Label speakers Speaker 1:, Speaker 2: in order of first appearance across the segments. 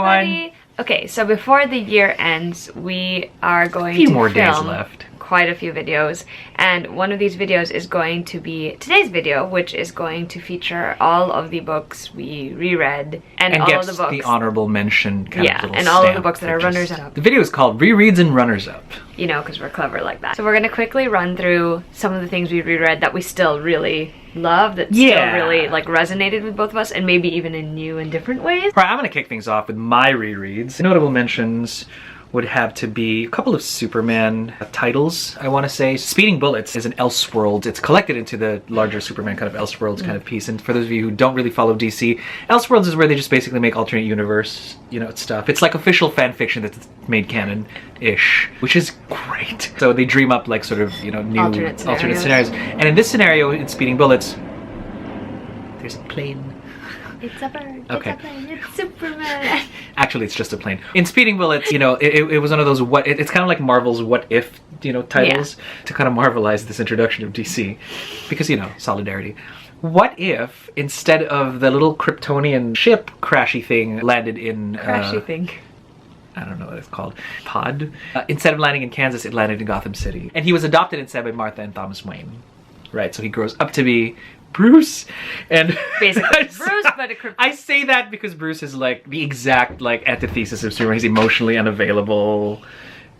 Speaker 1: everyone.
Speaker 2: Okay, so before the year ends, we are going to
Speaker 1: A few more days
Speaker 2: film
Speaker 1: left.
Speaker 2: Quite a few videos, and one of these videos is going to be today's video, which is going to feature all of the books we reread and all
Speaker 1: gets
Speaker 2: of the books.
Speaker 1: The honorable mention kind of little
Speaker 2: and all of the
Speaker 1: stamp
Speaker 2: books that are runners-up.
Speaker 1: The video is called Rereads and Runners-Up.
Speaker 2: You know, because we're clever like that. So we're gonna quickly run through some of the things we reread that we still really love, that still really like resonated with both of us, and maybe even in new and different ways.
Speaker 1: All right, I'm gonna kick things off with my rereads. Notable mentions would have to be a couple of Superman titles, I want to say. Speeding Bullets is an Elseworlds. It's collected into the larger Superman kind of Elseworlds kind of piece. And for those of you who don't really follow DC, Elseworlds is where they just basically make alternate universe, you know, stuff. It's like official fan fiction that's made canon-ish, which is great. So they dream up like sort of, you know, new alternate scenarios. And in this scenario, in Speeding Bullets, there's a plane.
Speaker 2: It's a bird.
Speaker 1: Okay.
Speaker 2: It's a plane. It's Superman.
Speaker 1: Actually, it's just a plane. In Speeding Bullets, you know, it was one of those it's kind of like Marvel's What If, you know, titles to kind of marvelize this introduction of DC, because, you know, solidarity. What if instead of the little Kryptonian ship crashy thing landed in
Speaker 2: Crashy thing.
Speaker 1: I don't know what it's called. Pod. Instead of landing in Kansas, it landed in Gotham City, and he was adopted instead by Martha and Thomas Wayne. Right, so he grows up to be Bruce, and
Speaker 2: basically Bruce, but
Speaker 1: I say that because Bruce is like the exact like antithesis of Superman. He's emotionally unavailable,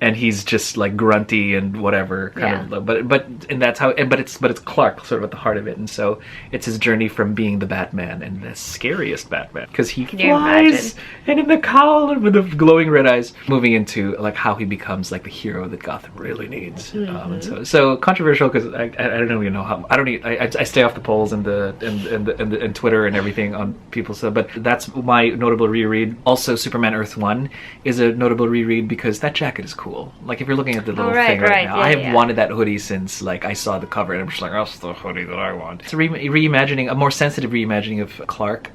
Speaker 1: and he's just like grunty and whatever kind of. But and that's how. But it's Clark sort of at the heart of it, and so it's his journey from being the Batman and the scariest Batman because he flies and in the cowl and with the glowing red eyes, moving into like how he becomes like the hero that Gotham really needs. And so controversial because I don't even know how. I stay off the polls and the Twitter and everything on people. So, but that's my notable reread. Also, Superman Earth 1 is a notable reread because that jacket is cool. Like if you're looking at the little thing right now, I have wanted that hoodie since like I saw the cover, and I'm just like, that's the hoodie that I want. It's a reimagining, a more sensitive reimagining of Clark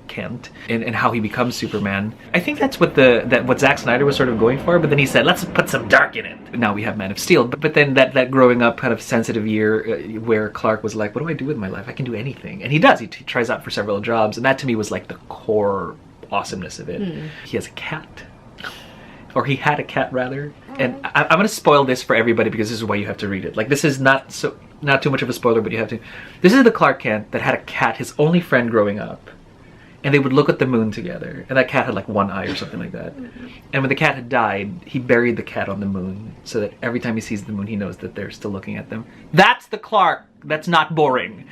Speaker 1: Kent and how he becomes Superman. I think that's what what Zack Snyder was sort of going for, but then he said, let's put some dark in it. Now we have Man of Steel, but then that growing up kind of sensitive year where Clark was like, what do I do with my life? I can do anything, and he does. He tries out for several jobs, and that to me was like the core awesomeness of it. He has a cat. Or he had a cat rather, and I'm gonna spoil this for everybody because this is why you have to read it. Like this is not too much of a spoiler, but you have to. This is the Clark Kent that had a cat, his only friend growing up, and they would look at the moon together, and that cat had like one eye or something like that. And when the cat had died, he buried the cat on the moon so that every time he sees the moon, he knows that they're still looking at them. That's the Clark. That's not boring.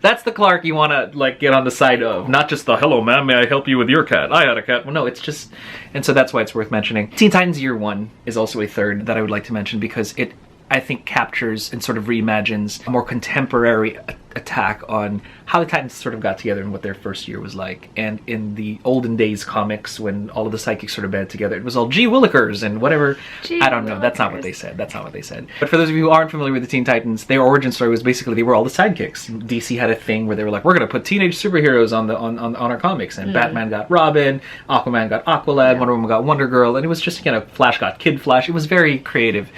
Speaker 1: That's the Clark you want to like get on the side of, not just the hello ma'am, may I help you with your cat? I had a cat. Well, no, it's just, and so that's why it's worth mentioning. Teen Titans Year 1 is also a third that I would like to mention because it, I think, captures and sort of reimagines a more contemporary attack on how the Titans sort of got together and what their first year was like. And in the olden days comics, when all of the psychics sort of band together, it was all Gee Willikers and whatever. I don't know. That's not what they said. That's not what they said. But for those of you who aren't familiar with the Teen Titans, their origin story was basically they were all the sidekicks. DC had a thing where they were like, we're going to put teenage superheroes on our comics. And Batman got Robin, Aquaman got Aqualad, Wonder Woman got Wonder Girl, and it was just, you know, Flash got Kid Flash. It was very creative.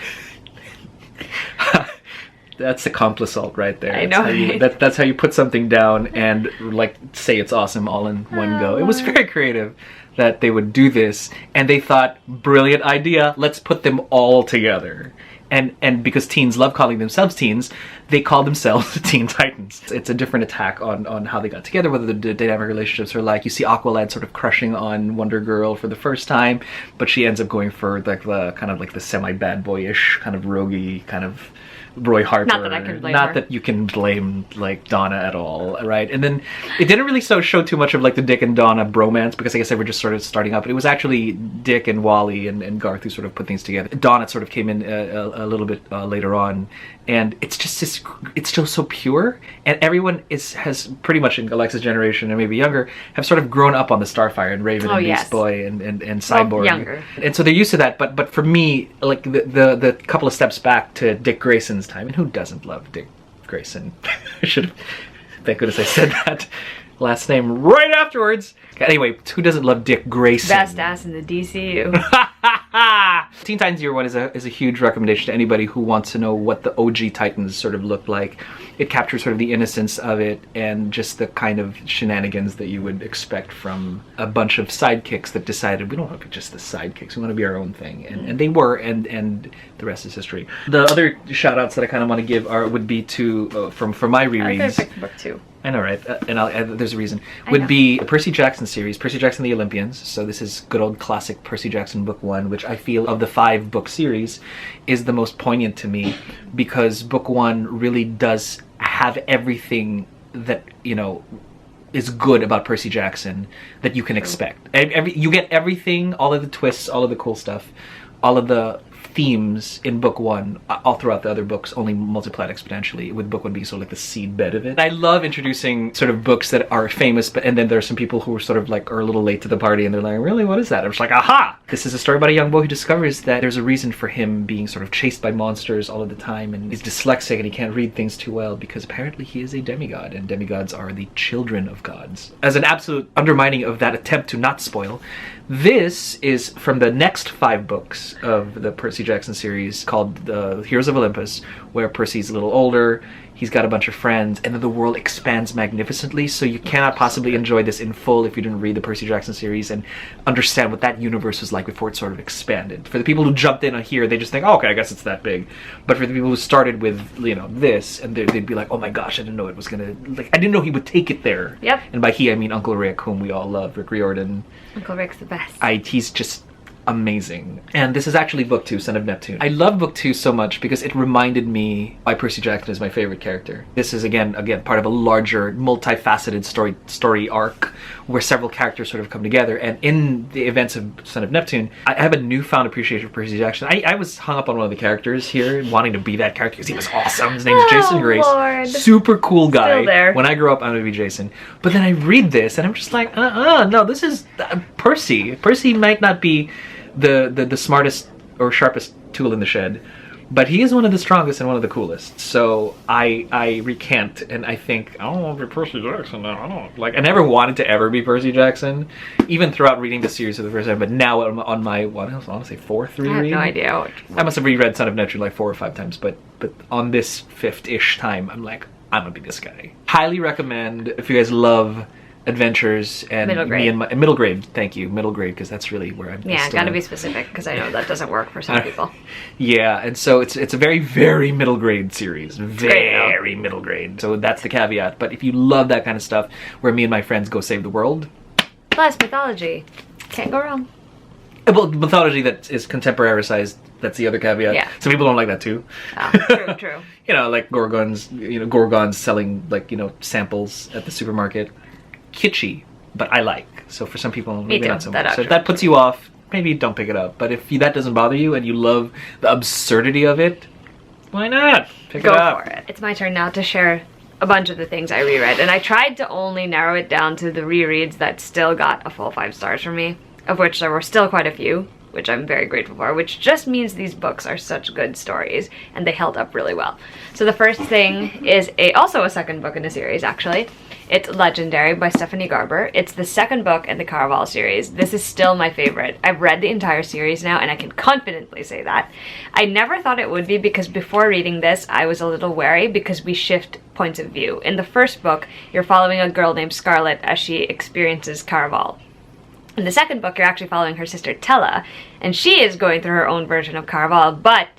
Speaker 1: That's accomplice alt right there. I know. That's how you put something down and like say it's awesome all in one go. It was very creative that they would do this, and they thought, brilliant idea, let's put them all together. And because teens love calling themselves teens, they call themselves the Teen Titans. It's a different attack on how they got together, whether the dynamic relationships are like. You see Aqualad sort of crushing on Wonder Girl for the first time, but she ends up going for like the kind of like the semi-bad boyish kind of roguey kind of Roy Harper. Not that I can blame her. Not that you can blame like Donna at all, right? And then it didn't really show too much of like the Dick and Donna bromance because I guess they were just sort of starting up. But it was actually Dick and Wally and Garth who sort of put things together. Donna sort of came in a little bit later on, and it's just this, it's still so pure, and everyone has pretty much in Alexa's generation and maybe younger have sort of grown up on the Starfire and Raven and Beast Boy and Cyborg. Well, younger. And so they're used to that. But for me, like the couple of steps back to Dick Grayson's time, and who doesn't love Dick Grayson? I should have, thank goodness I said that last name right afterwards. Anyway, who doesn't love Dick Grayson?
Speaker 2: Best ass in the DCU.
Speaker 1: Teen Titans Year One is a huge recommendation to anybody who wants to know what the OG Titans sort of looked like. It captures sort of the innocence of it and just the kind of shenanigans that you would expect from a bunch of sidekicks that decided we don't want to be just the sidekicks, we want to be our own thing, and they were, and the rest is history. The other shout outs that I kind of want to give would be to from my rereads.
Speaker 2: I picked book 2.
Speaker 1: I know, right? And there's a reason. Would be the Percy Jackson series, Percy Jackson the Olympians. So this is good old classic Percy Jackson book 1, which I feel of the 5-book series is the most poignant to me because book 1 really does have everything that, you know, is good about Percy Jackson that you can expect. You get everything, all of the twists, all of the cool stuff, all of the themes in book 1 all throughout the other books only multiplied exponentially, with book 1 being sort of like the seed bed of it. I love introducing sort of books that are famous, and then there are some people who are sort of like are a little late to the party and they're like, really, what is that? I'm just like, aha! This is a story about a young boy who discovers that there's a reason for him being sort of chased by monsters all of the time, and he's dyslexic and he can't read things too well because apparently he is a demigod, and demigods are the children of gods. As an absolute undermining of that attempt to not spoil, this is from the next 5 books of the Percy Jackson series called the Heroes of Olympus, where Percy's a little older, he's got a bunch of friends, and then the world expands magnificently, so you cannot possibly enjoy this in full if you didn't read the Percy Jackson series and understand what that universe was like before it sort of expanded. For the people who jumped in on here, they just think, oh, okay, I guess it's that big. But for the people who started with, you know, this, and they'd be like, oh my gosh, I didn't know it was gonna, like, I didn't know he would take it there.
Speaker 2: Yep.
Speaker 1: And by he, I mean Uncle Rick, whom we all love, Rick Riordan.
Speaker 2: Uncle Rick's the best.
Speaker 1: He's just amazing. And this is actually book 2, Son of Neptune. I love book 2 so much because it reminded me why Percy Jackson is my favorite character. This is again part of a larger, multifaceted story arc where several characters sort of come together. And in the events of Son of Neptune, I have a newfound appreciation for Percy Jackson. I was hung up on one of the characters here, wanting to be that character because he was awesome. His name's Jason Grace.
Speaker 2: Lord.
Speaker 1: Super cool guy.
Speaker 2: Still there.
Speaker 1: When I grow up, I'm gonna be Jason. But then I read this and I'm just like, no, this is Percy. Percy might not be the smartest or sharpest tool in the shed, but he is one of the strongest and one of the coolest. So I recant, and I think, I don't want to be Percy Jackson now. I never wanted to ever be Percy Jackson, even throughout reading the series for the first time, but now on my, what else, I want to say 4th reread?
Speaker 2: I have no idea.
Speaker 1: I must have reread Son of Neptune like 4 or 5 times, but on this 5th-ish time, I'm like, I'm gonna be this guy. Highly recommend if you guys love adventures and
Speaker 2: middle grade.
Speaker 1: me and my middle grade. Thank you, middle grade, because that's really where I'm.
Speaker 2: Yeah, gotta be specific because I know that doesn't work for some people.
Speaker 1: Yeah, and so it's a very, very middle grade series, very middle grade. So that's the caveat. But if you love that kind of stuff, where me and my friends go save the world,
Speaker 2: plus mythology, can't go wrong.
Speaker 1: Well, mythology that is contemporaryized. That's the other caveat.
Speaker 2: Yeah.
Speaker 1: Some people don't like that too.
Speaker 2: Oh, true.
Speaker 1: You know, like Gorgons selling samples at the supermarket. Kitschy, but I like. So for some people, maybe not so much. So if that puts you off, maybe don't pick it up. But if that doesn't bother you and you love the absurdity of it, why not? Pick it up.
Speaker 2: Go for it. It's my turn now to share a bunch of the things I reread. And I tried to only narrow it down to the rereads that still got a full 5 stars from me, of which there were still quite a few, which I'm very grateful for, which just means these books are such good stories and they held up really well. So the first thing is also a second book in the series, actually. It's Legendary by Stephanie Garber. It's the second book in the Caraval series. This is still my favorite. I've read the entire series now and I can confidently say that. I never thought it would be because before reading this, I was a little wary because we shift points of view. In the first book, you're following a girl named Scarlet as she experiences Caraval. In the second book, you're actually following her sister Tella, and she is going through her own version of Caraval, but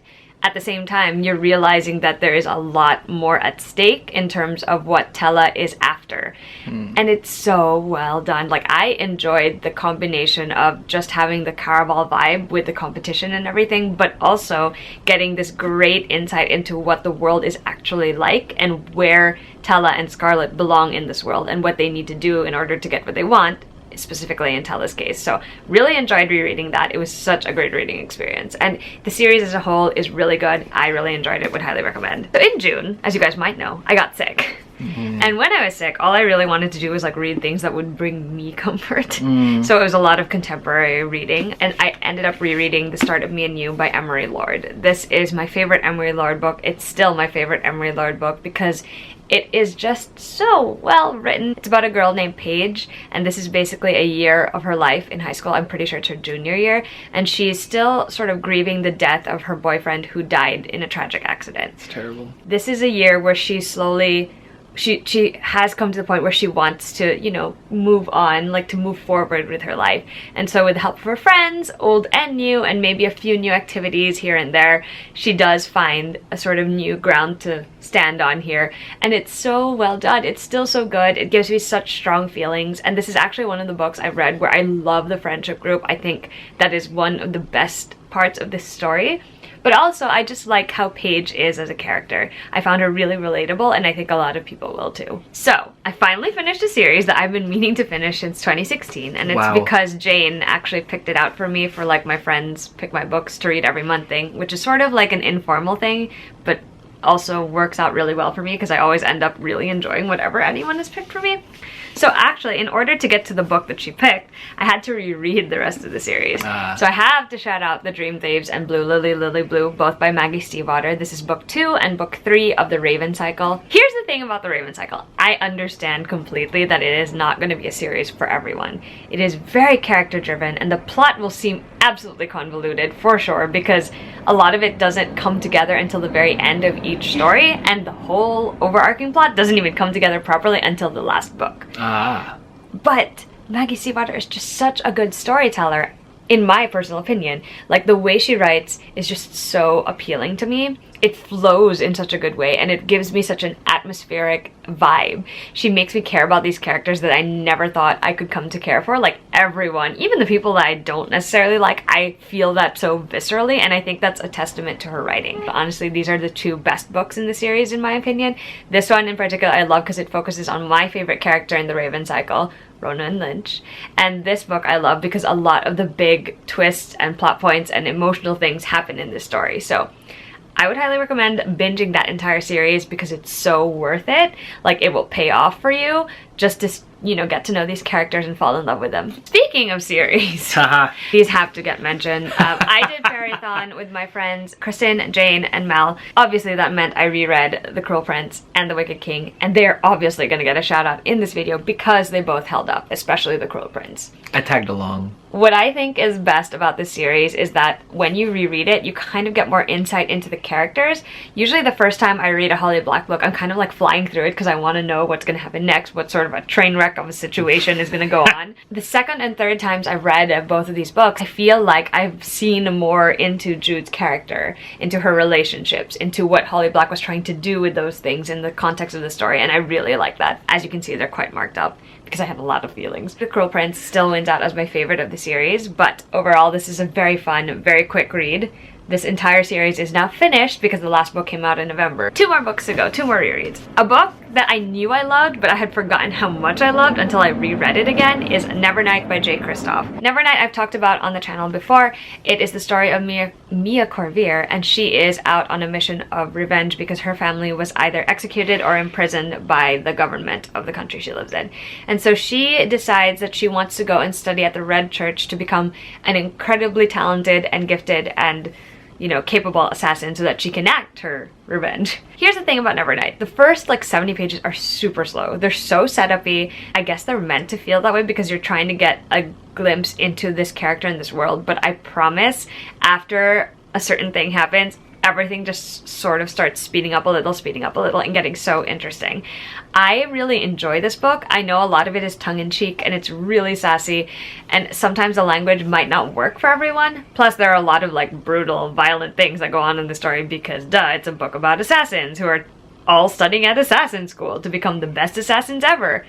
Speaker 2: at the same time, you're realizing that there is a lot more at stake in terms of what Tella is after. And it's so well done. Like, I enjoyed the combination of just having the Caraval vibe with the competition and everything, but also getting this great insight into what the world is actually like and where Tella and Scarlet belong in this world and what they need to do in order to get what they want, specifically in Tella's case. So really enjoyed rereading that. It was such a great reading experience. And the series as a whole is really good. I really enjoyed it, would highly recommend. So in June, as you guys might know, I got sick. And when I was sick, all I really wanted to do was read things that would bring me comfort. So it was a lot of contemporary reading, and I ended up rereading The Start of Me and You by Emery Lord. This is my favorite Emery Lord book. It's still my favorite Emery Lord book because It is just so well written. It's about a girl named Paige, and this is basically a year of her life in high school. I'm pretty sure it's her junior year, and she's still sort of grieving the death of her boyfriend who died in a tragic accident.
Speaker 1: It's terrible.
Speaker 2: This is a year where she slowly she has come to the point where she wants to, you know, move on, like to move forward with her life. And so with the help of her friends, old and new, and maybe a few new activities here and there, she does find a sort of new ground to stand on here. And it's so well done. It's still so good. It gives me such strong feelings. And this is actually one of the books I've read where I love the friendship group. I think that is one of the best parts of this story. But also, I just like how Paige is as a character. I found her really relatable, and I think a lot of people will too. So, I finally finished a series that I've been meaning to finish since 2016, and it's because Jane actually picked it out for me for like my friends pick my books to read every month thing, which is sort of like an informal thing, but also works out really well for me because I always end up really enjoying whatever anyone has picked for me. So actually, in order to get to the book that she picked, I had to reread the rest of the series. So I have to shout out The Dream Thieves and Blue Lily Lily Blue, both by Maggie Stiefvater. This is book 2 and book 3 of the Raven Cycle. Here's the thing about the Raven Cycle. I understand completely that it is not going to be a series for everyone. It is very character driven, and the plot will seem absolutely convoluted for sure, because a lot of it doesn't come together until the very end of each story, and the whole overarching plot doesn't even come together properly until the last book. But Maggie Stiefvater is just such a good storyteller, in my personal opinion. Like, the way she writes is just so appealing to me. It flows in such a good way, and it gives me such an atmospheric vibe. She makes me care about these characters that I never thought I could come to care for. Like, everyone, even the people that I don't necessarily like, I feel that so viscerally, and I think that's a testament to her writing. But honestly, these are the 2 best books in the series, in my opinion. This one in particular I love because it focuses on my favorite character in the Raven Cycle, Ronan Lynch. And this book I love because a lot of the big twists and plot points and emotional things happen in this story. So I would highly recommend binging that entire series because it's so worth it. Like, it will pay off for you just to, you know, get to know these characters and fall in love with them. Speaking of series, these have to get mentioned. I did Fairython with my friends Kristen, Jane, and Mel. Obviously that meant I reread The Cruel Prince and The Wicked King, and they're obviously going to get a shout out in this video because they both held up, especially The Cruel Prince.
Speaker 1: I tagged along.
Speaker 2: What I think is best about this series is that when you reread it, you kind of get more insight into the characters. Usually the first time I read a Holly Black book, I'm kind of like flying through it because I want to know what's going to happen next, what sort of a train wreck of a situation is going to go on. The second and third times I've read both of these books, I feel like I've seen more into Jude's character, into her relationships, into what Holly Black was trying to do with those things in the context of the story, and I really like that. As you can see, they're quite marked up because I have a lot of feelings. The Cruel Prince still wins out as my favorite of the series, but overall this is a very fun, very quick read. This entire series is now finished because the last book came out in November. 2 more books to go, 2 more rereads. A book that I knew I loved, but I had forgotten how much I loved until I reread it again, is Nevernight by Jay Kristoff. Nevernight I've talked about on the channel before. It is the story of Mia Corvier, and she is out on a mission of revenge because her family was either executed or imprisoned by the government of the country she lives in. And so she decides that she wants to go and study at the Red Church to become an incredibly talented and gifted and, you know, capable assassin so that she can enact her revenge. Here's the thing about Nevernight. The first like 70 pages are super slow. They're so setup-y. I guess they're meant to feel that way because you're trying to get a glimpse into this character in this world, but I promise after a certain thing happens, everything just sort of starts speeding up a little, and getting so interesting. I really enjoy this book. I know a lot of it is tongue-in-cheek and it's really sassy, and sometimes the language might not work for everyone. Plus there are a lot of like brutal, violent things that go on in the story because duh, it's a book about assassins who are all studying at assassin school to become the best assassins ever.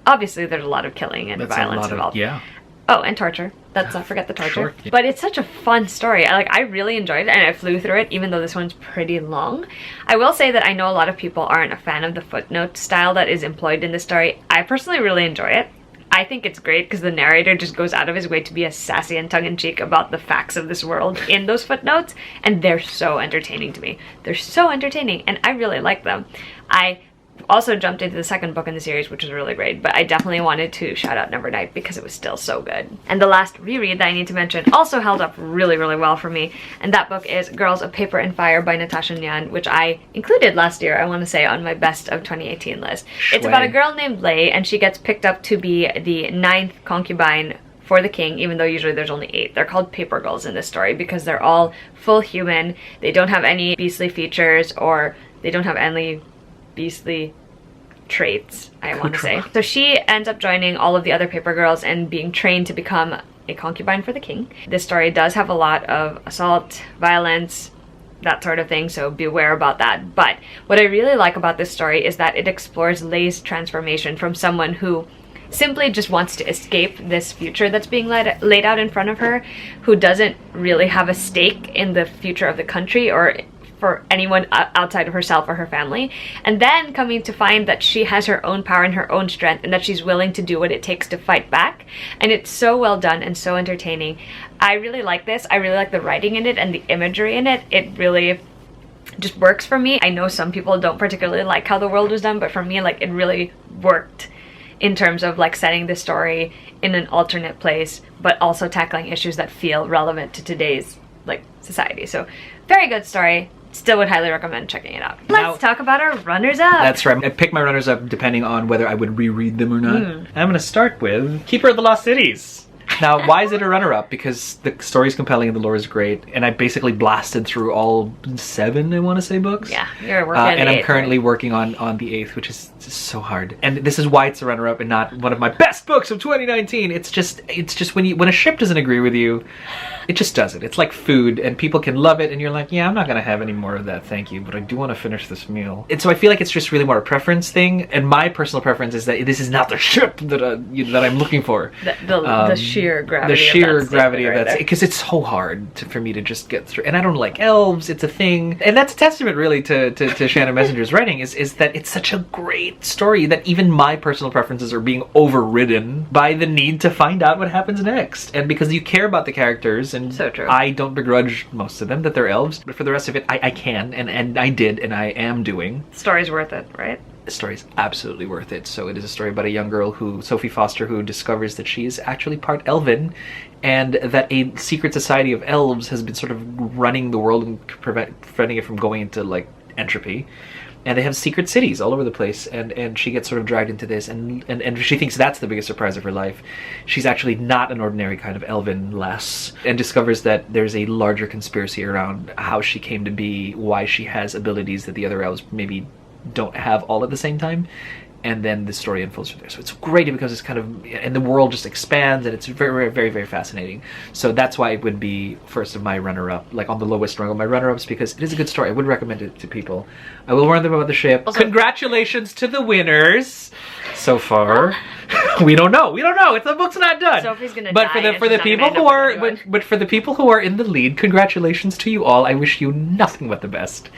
Speaker 2: Obviously there's a lot of killing and violence involved.
Speaker 1: Yeah.
Speaker 2: Oh, and torture. Let's not forget the torture.
Speaker 1: Sure, yeah.
Speaker 2: But it's such a fun story. I really enjoyed it, and I flew through it, even though this one's pretty long. I will say that I know a lot of people aren't a fan of the footnote style that is employed in the story. I personally really enjoy it. I think it's great because the narrator just goes out of his way to be as sassy and tongue-in-cheek about the facts of this world in those footnotes, and they're so entertaining to me. They're so entertaining, and I really like them. I also jumped into the second book in the series, which was really great, but I definitely wanted to shout out Nevernight because it was still so good. And the last reread that I need to mention also held up really, really well for me, and that book is Girls of Paper and Fire by Natasha Nyan, which I included last year, I want to say, on my best of 2018 list. It's about a girl named Lei, and she gets picked up to be the 9th concubine for the king, even though usually there's only 8. They're called paper girls in this story because they're all full human. They don't have any beastly features, or they don't have any beastly traits, I want to say. So she ends up joining all of the other paper girls and being trained to become a concubine for the king. This story does have a lot of assault, violence, that sort of thing, so beware about that. But what I really like about this story is that it explores Lei's transformation from someone who simply just wants to escape this future that's being laid out in front of her, who doesn't really have a stake in the future of the country or for anyone outside of herself or her family, and then coming to find that she has her own power and her own strength, and that she's willing to do what it takes to fight back. And it's so well done and so entertaining. I really like this. I really like the writing in it and the imagery in it. It really just works for me. I know some people don't particularly like how the world was done, but for me, like, it really worked in terms of like setting the story in an alternate place, but also tackling issues that feel relevant to today's like society. So very good story. Still would highly recommend checking it out. Let's talk about our runners-up.
Speaker 1: That's right. I pick my runners-up depending on whether I would reread them or not. I'm going to start with Keeper of the Lost Cities. Now, why is it a runner-up? Because the story's compelling and the lore is great, and I basically blasted through all 7, I want to say, books.
Speaker 2: Yeah, you're working on the
Speaker 1: and I'm
Speaker 2: 8th,
Speaker 1: currently working on the 8th, which is just so hard. And this is why it's a runner-up and not one of my best books of 2019. It's just when a ship doesn't agree with you, it just doesn't. It's like food, and people can love it, and you're like, yeah, I'm not gonna have any more of that, thank you, but I do want to finish this meal. And so I feel like it's just really more a preference thing, and my personal preference is that this is not the ship that I'm looking for.
Speaker 2: The sheer gravity.
Speaker 1: The sheer
Speaker 2: of
Speaker 1: gravity of
Speaker 2: right
Speaker 1: that, because it's so hard for me to just get through. And I don't like elves. It's a thing, and that's a testament really to Shannon Messenger's writing. Is that it's such a great story that even my personal preferences are being overridden by the need to find out what happens next, and because you care about the characters. And
Speaker 2: so true.
Speaker 1: I don't begrudge most of them that they're elves, but for the rest of it, I can, and I did, and I am doing.
Speaker 2: The story's worth it, right?
Speaker 1: The story's absolutely worth it. So it is a story about a young girl, Sophie Foster, who discovers that she is actually part elven, and that a secret society of elves has been sort of running the world and preventing it from going into like entropy. And they have secret cities all over the place, and she gets sort of dragged into this, and she thinks that's the biggest surprise of her life. She's actually not an ordinary kind of elven lass, and discovers that there's a larger conspiracy around how she came to be, why she has abilities that the other elves maybe don't have all at the same time. And then the story unfolds from there. So it's great because it's kind of, and the world just expands, and it's very, very, very fascinating. So that's why it would be first of my runner-up, like on the lowest rung of my runner-ups, because it is a good story. I would recommend it to people. I will warn them about the ship. Also, congratulations to the winners so far. We don't know. It's the book's not done.
Speaker 2: Sophie's gonna
Speaker 1: but
Speaker 2: die.
Speaker 1: for the people who are, but for the people who are in the lead, congratulations to you all. I wish you nothing but the best.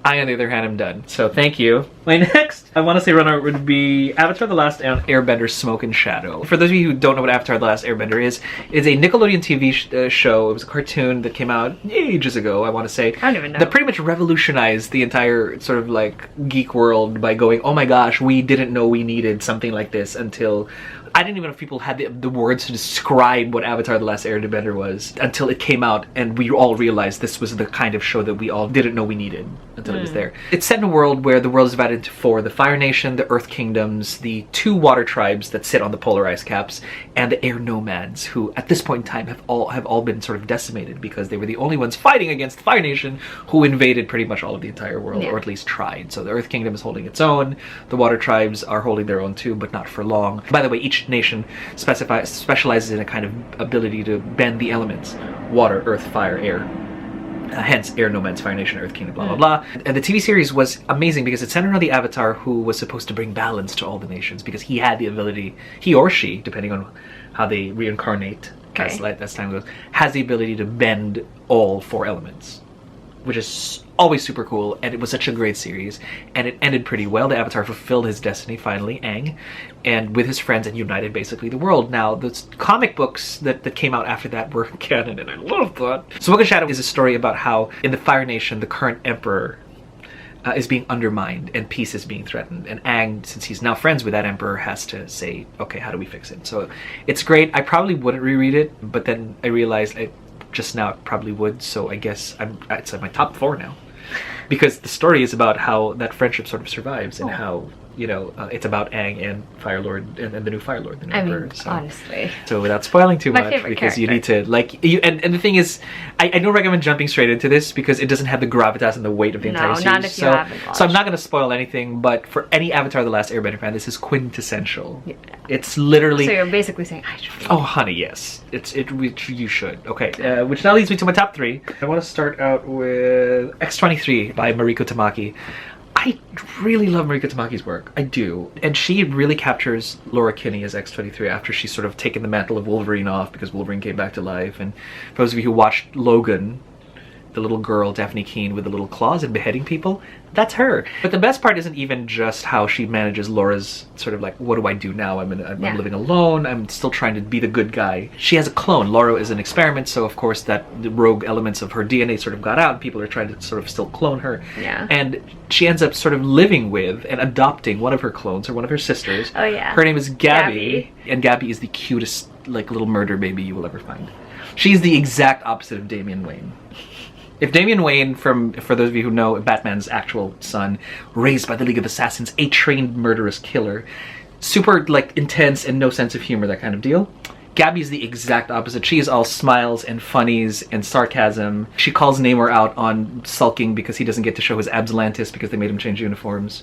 Speaker 1: I, on the other hand, am done. So thank you. My next, I want to say runner would be Avatar: The Last Airbender: Smoke and Shadow. For those of you who don't know what Avatar: The Last Airbender is, it's a Nickelodeon TV show. It was a cartoon that came out ages ago, I want to say.
Speaker 2: I don't even know.
Speaker 1: That pretty much revolutionized the entire sort of like geek world by going, oh my gosh, we didn't know we needed something like this until... I didn't even know if people had the words to describe what Avatar: The Last Airbender was until it came out, and we all realized this was the kind of show that we all didn't know we needed until it was there. It's set in a world where the world is divided into 4: the Fire Nation, the Earth Kingdoms, the 2 water tribes that sit on the polar ice caps, and the Air Nomads, who at this point in time have all been sort of decimated because they were the only ones fighting against the Fire Nation, who invaded pretty much all of the entire world, or at least tried. So the Earth Kingdom is holding its own, the water tribes are holding their own too, but not for long. By the way, each nation specializes in a kind of ability to bend the elements: water, earth, fire, air. Hence, Air Nomads, Fire Nation, Earth Kingdom, blah, blah, blah. And the TV series was amazing because it centered on the Avatar, who was supposed to bring balance to all the nations, because he had the ability, he or she, depending on how they reincarnate as time goes, has the ability to bend all 4 elements, which is always super cool. And it was such a great series, and it ended pretty well. The Avatar fulfilled his destiny finally, Aang, and with his friends, and united basically the world. Now, the comic books that came out after that were canon, and I love that. Smoke and Shadow is a story about how in the Fire Nation, the current emperor is being undermined and peace is being threatened. And Aang, since he's now friends with that emperor, has to say, okay, how do we fix it? So it's great. I probably wouldn't reread it, but then I realized just now I probably would. So I guess it's in my top 4 now. Because the story is about how that friendship sort of survives and how, you know, it's about Aang and Fire Lord and the new Fire Lord, the new Emperor.
Speaker 2: Honestly.
Speaker 1: So without spoiling too much, because
Speaker 2: character.
Speaker 1: you need to and the thing is, I don't recommend jumping straight into this because it doesn't have the gravitas and the weight of the entire series.
Speaker 2: Not if you haven't watched.
Speaker 1: So I'm not going to spoil anything, but for any Avatar: The Last Airbender fan, this is quintessential. Yeah. It's literally.
Speaker 2: So you're basically saying I should.
Speaker 1: Oh, honey, yes, you should. Okay, which now leads me to my top 3. I want to start out with X-23 by Mariko Tamaki. I really love Mariko Tamaki's work. I do. And she really captures Laura Kinney as X-23 after she's sort of taken the mantle of Wolverine off because Wolverine came back to life. And for those of you who watched Logan, the little girl, Daphne Keane, with the little claws and beheading people, that's her. But the best part isn't even just how she manages Laura's sort of like, what do I do now? I'm living alone. I'm still trying to be the good guy. She has a clone. Laura is an experiment, so of course the rogue elements of her DNA sort of got out and people are trying to sort of still clone her.
Speaker 2: Yeah.
Speaker 1: And she ends up sort of living with and adopting one of her clones or one of her sisters.
Speaker 2: Oh yeah.
Speaker 1: Her name is Gabby. And Gabby is the cutest like little murder baby you will ever find. She's the exact opposite of Damian Wayne. If Damian Wayne, for those of you who know, Batman's actual son, raised by the League of Assassins, a trained murderous killer, super like intense and no sense of humor, that kind of deal. Gabby is the exact opposite. She is all smiles and funnies and sarcasm. She calls Namor out on sulking because he doesn't get to show his Abslantis because they made him change uniforms.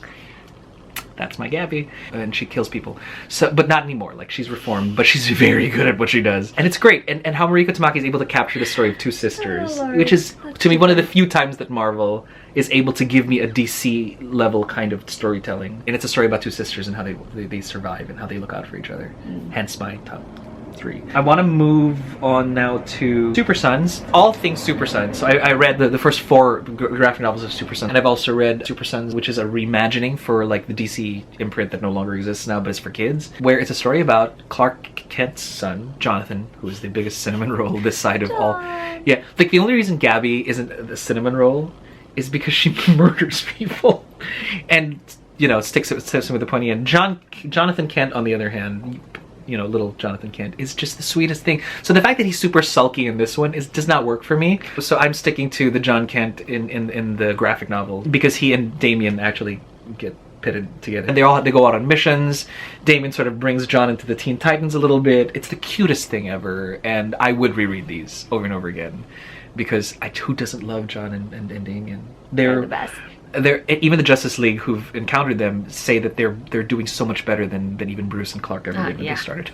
Speaker 1: That's my Gabby. And she kills people. So, but not anymore. Like, she's reformed, but she's very good at what she does. And it's great. And how Mariko Tamaki is able to capture the story of 2 sisters, which is, to me, one of the few times that Marvel is able to give me a DC level kind of storytelling. And it's a story about 2 sisters and how they survive and how they look out for each other. Hence my top 3. I want to move on now to Super Sons. All things Super Sons. So I read the first 4 graphic novels of Super Sons, and I've also read Super Sons, which is a reimagining for like the DC imprint that no longer exists now, but it's for kids, where it's a story about Clark Kent's son, Jonathan, who is the biggest cinnamon roll this side of all. Yeah, like the only reason Gabby isn't the cinnamon roll is because she murders people, and you know sticks him with the pointy end. Jonathan Kent, on the other hand, you know, little Jonathan Kent, is just the sweetest thing. So the fact that he's super sulky in this one does not work for me. So I'm sticking to the John Kent in the graphic novel because he and Damien actually get pitted together. And they go out on missions. Damien sort of brings John into the Teen Titans a little bit. It's the cutest thing ever, and I would reread these over and over again because who doesn't love John and Damien?
Speaker 2: They're the best.
Speaker 1: Even the Justice League who've encountered them say that they're doing so much better than even Bruce and Clark ever did when they started.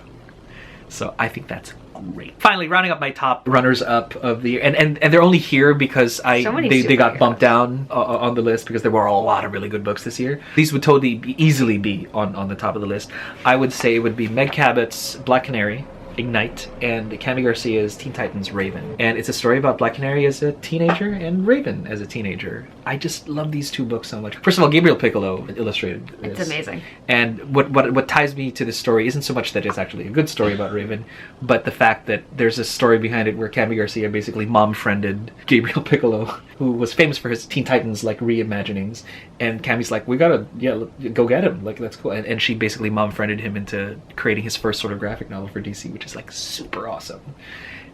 Speaker 1: So I think that's great. Finally, rounding up my top runners-up of the year, and they're only here because they got bumped down on the list because there were a lot of really good books this year. These would totally easily be on the top of the list. I would say it would be Meg Cabot's Black Canary, Ignite, and Cami Garcia's Teen Titans Raven. And it's a story about Black Canary as a teenager and Raven as a teenager. I just love these 2 books so much. First of all, Gabriel Piccolo illustrated this.
Speaker 2: It's amazing.
Speaker 1: And what ties me to this story isn't so much that it's actually a good story about Raven, but the fact that there's a story behind it where Cami Garcia basically mom-friended Gabriel Piccolo, who was famous for his Teen Titans like reimaginings. And Cami's like, we gotta go get him. Like, that's cool. And she basically mom-friended him into creating his first sort of graphic novel for DC, which is like super awesome.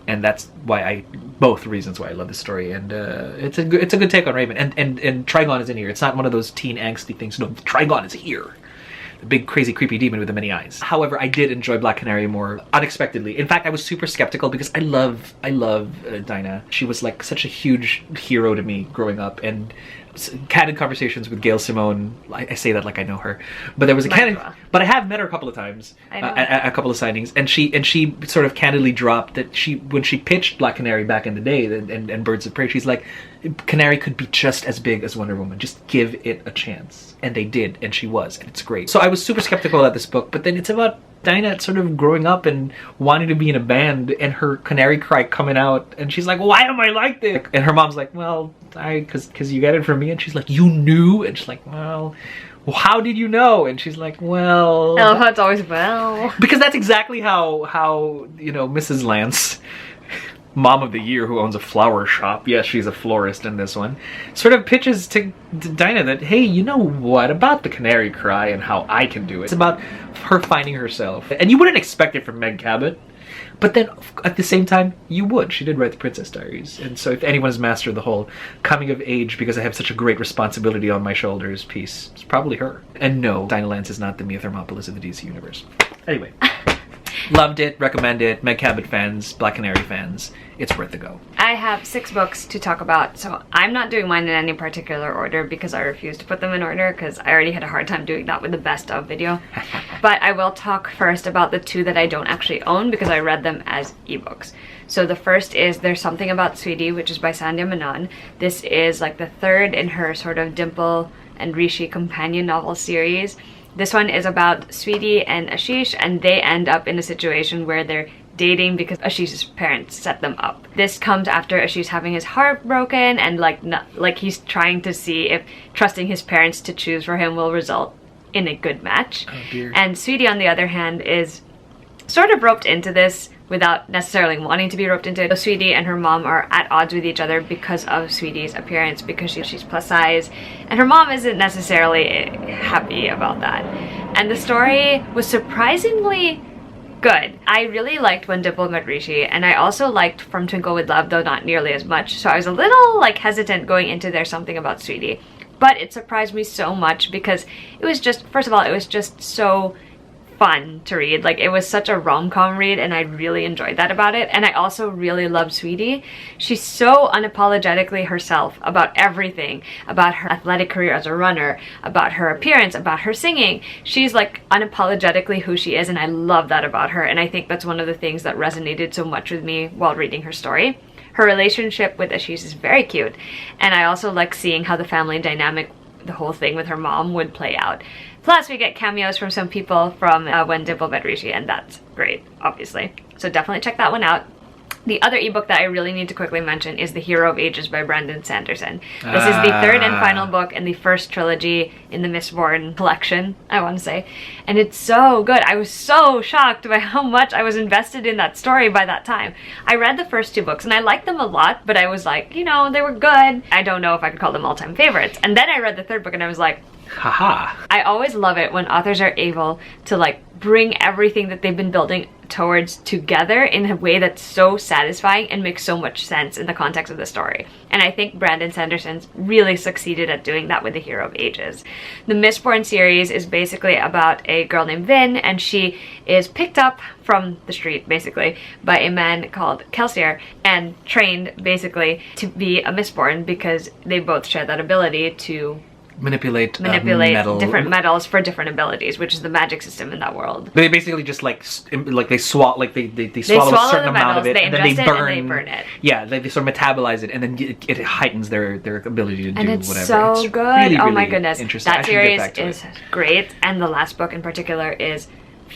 Speaker 1: And that's why both reasons why I love this story. And it's a good take on Raven. And Trigon is in here. It's not one of those teen angsty things. No, Trigon is here. The big crazy creepy demon with the many eyes. However, I did enjoy Black Canary more unexpectedly. In fact, I was super skeptical because I love Dinah. She was like such a huge hero to me growing up, and candid conversations with Gail Simone. I say that like I know her, but there was a candid. But I have met her a couple of times at a couple of signings, and she sort of candidly dropped that when she pitched Black Canary back in the day and Birds of Prey, she's like, Canary could be just as big as Wonder Woman. Just give it a chance, and they did, and she was, and it's great. So I was super skeptical at this book, but then it's about Dinah sort of growing up and wanting to be in a band, and her canary cry coming out, and she's like, why am I like this? And her mom's like, well, because you got it from me. And she's like, you knew? And she's like, well, how did you know? And she's like, well,
Speaker 2: oh, it's always well,
Speaker 1: because that's exactly how you know Mrs. Lance mom of the year who owns a flower shop, yes, she's a florist in this one, sort of pitches to Dinah that, hey, you know what about the Canary Cry and how I can do it? It's about her finding herself. And you wouldn't expect it from Meg Cabot, but then at the same time, you would. She did write the Princess Diaries. And so if anyone has mastered the whole coming of age because I have such a great responsibility on my shoulders piece, it's probably her. And no, Dinah Lance is not the Mia Thermopolis of the DC universe. Anyway. Loved it, recommend it. Meg Cabot fans, Black Canary fans, it's worth the go. I
Speaker 2: have 6 books to talk about, so I'm not doing mine in any particular order because I refuse to put them in order because I already had a hard time doing that with the best of video. But I will talk first about the 2 that I don't actually own because I read them as ebooks. So the first is There's Something About Sweety, which is by Sandhya Menon. This is like the 3rd in her sort of Dimple and Rishi companion novel series. This one is about Sweety and Ashish, and they end up in a situation where they're dating because Ashish's parents set them up. This comes after Ashish having his heart broken and like he's trying to see if trusting his parents to choose for him will result in a good match.
Speaker 1: Oh dear.
Speaker 2: And Sweety, on the other hand, is sort of roped into this without necessarily wanting to be roped into it. So Sweety and her mom are at odds with each other because of Sweety's appearance, because she's plus size, and her mom isn't necessarily happy about that. And the story was surprisingly good. I really liked When Dimple Met Rishi, and I also liked From Twinkle with Love, though not nearly as much, so I was a little like hesitant going into There's Something About Sweety. But it surprised me so much because it was just, first of all, it was just so fun to read. Like, it was such a rom-com read, and I really enjoyed that about it. And I also really love Sweety. She's so unapologetically herself about everything, about her athletic career as a runner, about her appearance, about her singing. She's like unapologetically who she is, and I love that about her. And I think that's one of the things that resonated so much with me while reading her story. Her relationship with Ashish is very cute, and I also like seeing how the family dynamic, the whole thing with her mom, would play out. Plus, we get cameos from some people from When Dimple Met Rishi, and that's great, obviously. So definitely check that one out. The other ebook that I really need to quickly mention is The Hero of Ages by Brandon Sanderson. This is the 3rd and final book in the 1st trilogy in the Mistborn collection, I want to say. And it's so good. I was so shocked by how much I was invested in that story by that time. I read the first 2 books and I liked them a lot, but I was like, you know, they were good. I don't know if I could call them all-time favorites. And then I read the 3rd book and I was like,
Speaker 1: haha.
Speaker 2: I always love it when authors are able to like bring everything that they've been building towards together in a way that's so satisfying and makes so much sense in the context of the story. And I think Brandon Sanderson's really succeeded at doing that with The Hero of Ages. The Mistborn series is basically about a girl named Vin, and she is picked up from the street basically by a man called Kelsier and trained basically to be a Mistborn because they both share that ability to
Speaker 1: manipulate
Speaker 2: different metals for different abilities, which is the magic system in that world.
Speaker 1: They basically just they swallow a certain amount of it, and then they burn
Speaker 2: it.
Speaker 1: Yeah, they sort of metabolize it, and then it heightens their ability to do whatever.
Speaker 2: And it's so good.
Speaker 1: Really,
Speaker 2: oh
Speaker 1: really
Speaker 2: my goodness,
Speaker 1: interesting.
Speaker 2: That series is great, and the last book in particular is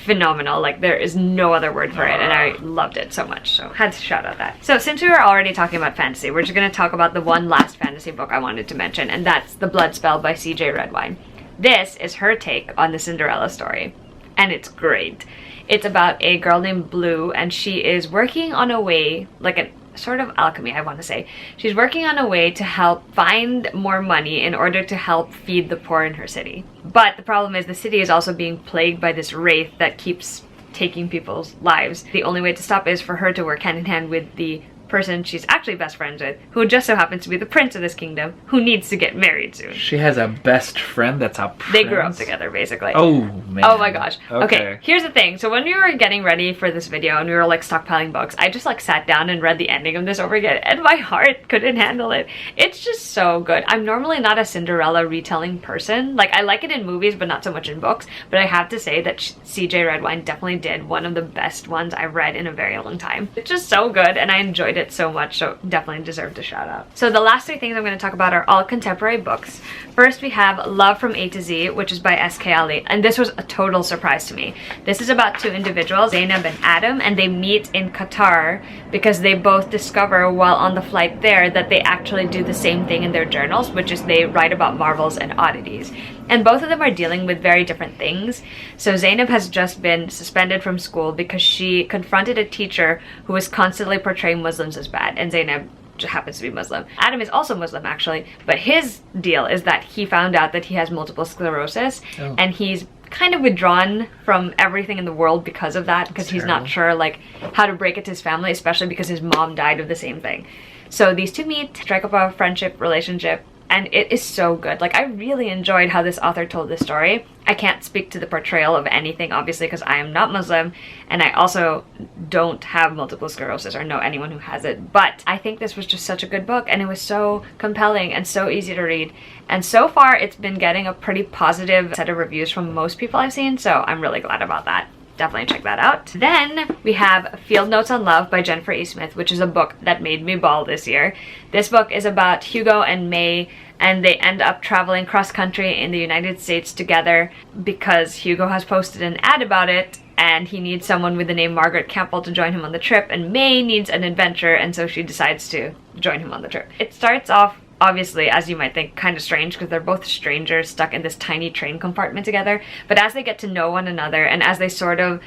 Speaker 2: phenomenal. Like, there is no other word for it, and I loved it so much, so had to shout out that. So since we were already talking about fantasy, we're just going to talk about the one last fantasy book I wanted to mention, and that's The Blood Spell by C.J. Redwine. This is her take on the Cinderella story, and it's great. It's about a girl named Blue, and she is working on a way, like a sort of alchemy, I want to say. She's working on a way to help find more money in order to help feed the poor in her city. But the problem is the city is also being plagued by this wraith that keeps taking people's lives. The only way to stop is for her to work hand in hand with the person she's actually best friends with, who just so happens to be the prince of this kingdom, who needs to get married soon.
Speaker 1: She has a best friend that's a prince?
Speaker 2: They grew up together, basically.
Speaker 1: Oh, man.
Speaker 2: Oh my gosh. Okay, here's the thing. So when we were getting ready for this video and we were like stockpiling books, I just like sat down and read the ending of this over again, and my heart couldn't handle it. It's just so good. I'm normally not a Cinderella retelling person. Like, I like it in movies, but not so much in books. But I have to say that C.J. Redwine definitely did one of the best ones I've read in a very long time. It's just so good, and I enjoyed it so much, so definitely deserved a shout out. So the last 3 things I'm going to talk about are all contemporary books. First, we have Love from A to Z, which is by S.K. Ali, and this was a total surprise to me. This is about 2 individuals, Zainab and Adam, and they meet in Qatar because they both discover while on the flight there that they actually do the same thing in their journals, which is they write about marvels and oddities. And both of them are dealing with very different things. So Zainab has just been suspended from school because she confronted a teacher who was constantly portraying Muslims as bad, and Zainab happens to be Muslim. Adam is also Muslim, actually, but his deal is that he found out that he has multiple sclerosis, and he's kind of withdrawn from everything in the world because of that, because he's not sure like how to break it to his family, especially because his mom died of the same thing. So these two meet, strike up a friendship relationship, and it is so good. Like, I really enjoyed how this author told this story. I can't speak to the portrayal of anything, obviously, because I am not Muslim, and I also don't have multiple sclerosis or know anyone who has it. But I think this was just such a good book, and it was so compelling and so easy to read. And so far, it's been getting a pretty positive set of reviews from most people I've seen, so I'm really glad about that. Definitely check that out. Then we have Field Notes on Love by Jennifer E. Smith, which is a book that made me bawl this year. This book is about Hugo and May, and they end up traveling cross-country in the United States together because Hugo has posted an ad about it, and he needs someone with the name Margaret Campbell to join him on the trip, and May needs an adventure, and so she decides to join him on the trip. It starts off, obviously, as you might think, kind of strange because they're both strangers stuck in this tiny train compartment together. But as they get to know one another, and as they sort of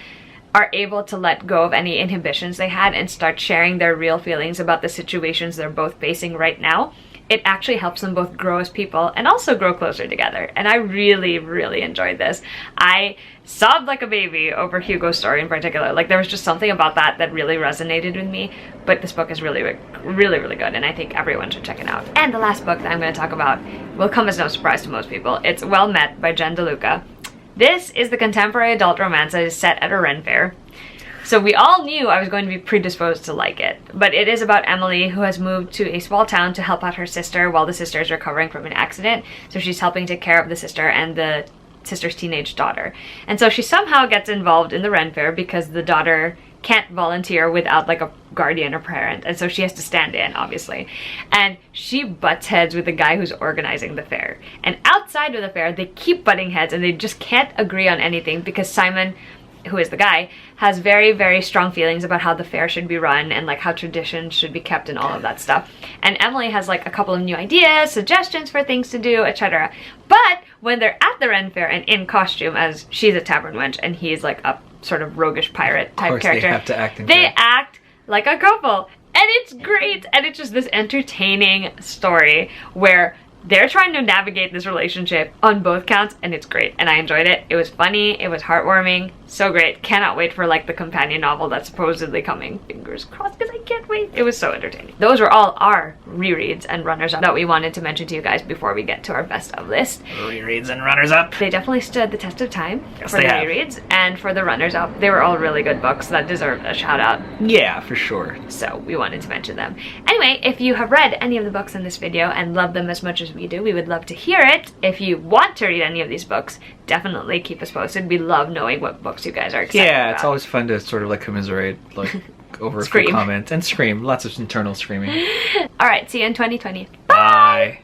Speaker 2: are able to let go of any inhibitions they had and start sharing their real feelings about the situations they're both facing right now, it actually helps them both grow as people and also grow closer together. And I really, really enjoyed this. I sobbed like a baby over Hugo's story in particular. Like, there was just something about that that really resonated with me. But this book is really, really, really good, and I think everyone should check it out. And the last book that I'm going to talk about will come as no surprise to most people. It's Well Met by Jen DeLuca. This is the contemporary adult romance that is set at a Ren fair. So we all knew I was going to be predisposed to like it, but it is about Emily, who has moved to a small town to help out her sister while the sister is recovering from an accident. So she's helping take care of the sister and the sister's teenage daughter. And so she somehow gets involved in the Ren Fair because the daughter can't volunteer without like a guardian or parent, and so she has to stand in, obviously. And she butts heads with the guy who's organizing the fair. And outside of the fair, they keep butting heads and they just can't agree on anything because Simon, who is the guy, has very, very strong feelings about how the fair should be run and like how traditions should be kept and all of that stuff. And Emily has like a couple of new ideas, suggestions for things to do, etc. But when they're at the Ren Fair and in costume, as she's a tavern wench and he's like a sort of roguish pirate type character,
Speaker 1: they have to act in
Speaker 2: they act like a couple. And it's great. And it's just this entertaining story where they're trying to navigate this relationship on both counts, and it's great, and I enjoyed it. It was funny, it was heartwarming, so great. Cannot wait for like the companion novel that's supposedly coming. Fingers crossed, because I can't wait. It was so entertaining. Those were all our rereads and runners-up that we wanted to mention to you guys before we get to our best of list.
Speaker 1: Rereads and runners-up.
Speaker 2: They definitely stood the test of time for
Speaker 1: they
Speaker 2: the
Speaker 1: have.
Speaker 2: rereads and for the runners-up. They were all really good books that deserve a shout out.
Speaker 1: Yeah, for sure.
Speaker 2: So we wanted to mention them. Anyway, if you have read any of the books in this video and love them as much as we do, we would love to hear it. If you want to read any of these books, definitely keep us posted. We love knowing what books you guys are excited about.
Speaker 1: Yeah, it's always fun to sort of like commiserate like over a
Speaker 2: Scream.
Speaker 1: comment and scream. Lots of internal screaming.
Speaker 2: All right, see you in 2020.
Speaker 1: Bye.